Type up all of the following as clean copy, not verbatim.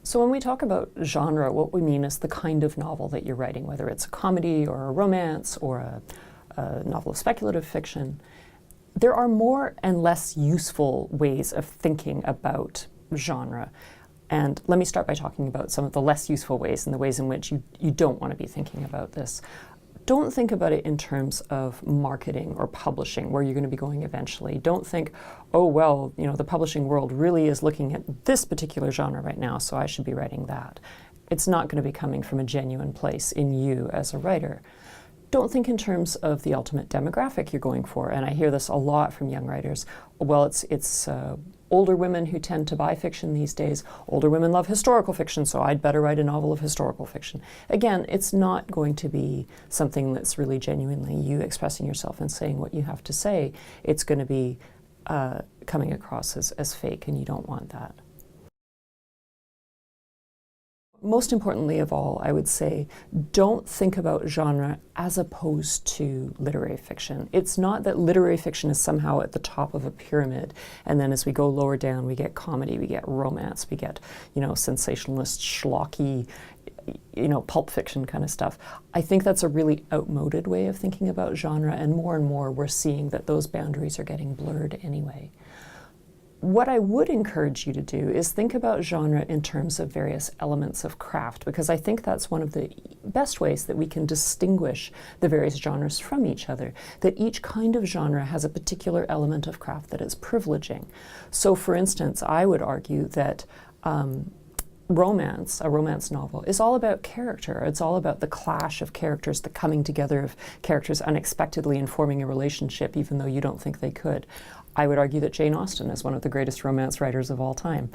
So when we talk about genre, what we mean is the kind of novel that you're writing, whether it's a comedy or a romance or a novel of speculative fiction. There are more and less useful ways of thinking about genre. And let me start by talking about some of the less useful ways and the ways in which you don't want to be thinking about this. Don't think about it in terms of marketing or publishing, where you're going to be going eventually. Don't think, oh, well, the publishing world really is looking at this particular genre right now, so I should be writing that. It's not going to be coming from a genuine place in you as a writer. Don't think in terms of the ultimate demographic you're going for, and I hear this a lot from young writers. Well, it's older women who tend to buy fiction these days. Older women love historical fiction, so I'd better write a novel of historical fiction. Again, it's not going to be something that's really genuinely you expressing yourself and saying what you have to say. It's going to be coming across as fake, and you don't want that. Most importantly of all, I would say, don't think about genre as opposed to literary fiction. It's not that literary fiction is somehow at the top of a pyramid, and then as we go lower down, we get comedy, we get romance, we get, sensationalist, schlocky, pulp fiction kind of stuff. I think that's a really outmoded way of thinking about genre, and more we're seeing that those boundaries are getting blurred anyway. What I would encourage you to do is think about genre in terms of various elements of craft, because I think that's one of the best ways that we can distinguish the various genres from each other, that each kind of genre has a particular element of craft that it's privileging. So for instance, I would argue that a romance novel, is all about character. It's all about the clash of characters, the coming together of characters unexpectedly and forming a relationship even though you don't think they could. I would argue that Jane Austen is one of the greatest romance writers of all time.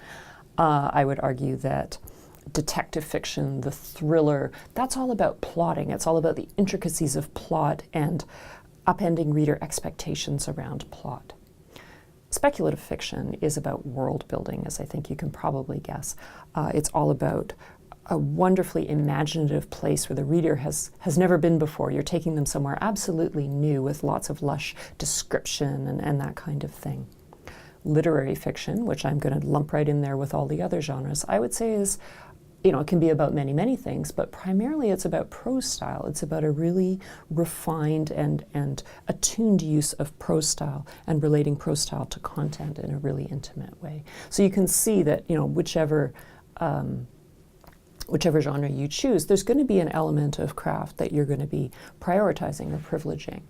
I would argue that detective fiction, the thriller, that's all about plotting. It's all about the intricacies of plot and upending reader expectations around plot. Speculative fiction is about world building, as I think you can probably guess. It's all about a wonderfully imaginative place where the reader has never been before. You're taking them somewhere absolutely new with lots of lush description and that kind of thing. Literary fiction, which I'm going to lump right in there with all the other genres, I would say is, it can be about many things, but primarily it's about prose style. It's about a really refined and attuned use of prose style and relating prose style to content in a really intimate way. So you can see that, whichever genre you choose, there's going to be an element of craft that you're going to be prioritizing or privileging.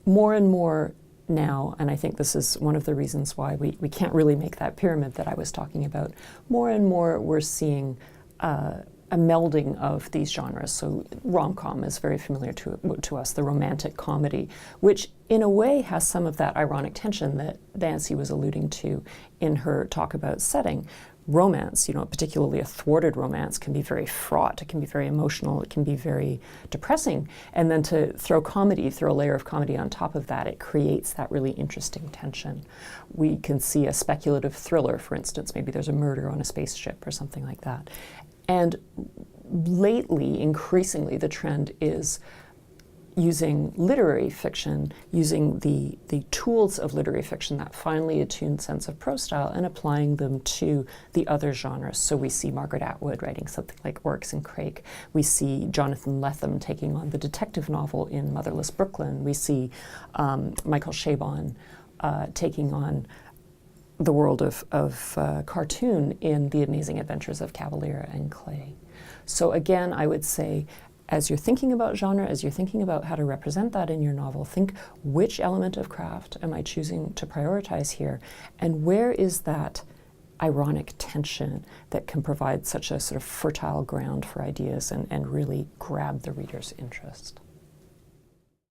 More and more now, and I think this is one of the reasons why we can't really make that pyramid that I was talking about, more and more we're seeing a melding of these genres. So rom-com is very familiar to us, the romantic comedy, which in a way has some of that ironic tension that Nancy was alluding to in her talk about setting. Romance, particularly a thwarted romance, can be very fraught, it can be very emotional, it can be very depressing. And then to throw a layer of comedy on top of that, it creates that really interesting tension. We can see a speculative thriller, for instance, maybe there's a murder on a spaceship or something like that. And lately, increasingly, the trend is using literary fiction, using the tools of literary fiction, that finely attuned sense of prose style, and applying them to the other genres. So we see Margaret Atwood writing something like Oryx and Crake. We see Jonathan Lethem taking on the detective novel in Motherless Brooklyn. We see Michael Chabon taking on the world of cartoon in The Amazing Adventures of Cavalier and Clay. So again, I would say, as you're thinking about genre, as you're thinking about how to represent that in your novel, think which element of craft am I choosing to prioritize here, and where is that ironic tension that can provide such a sort of fertile ground for ideas and really grab the reader's interest.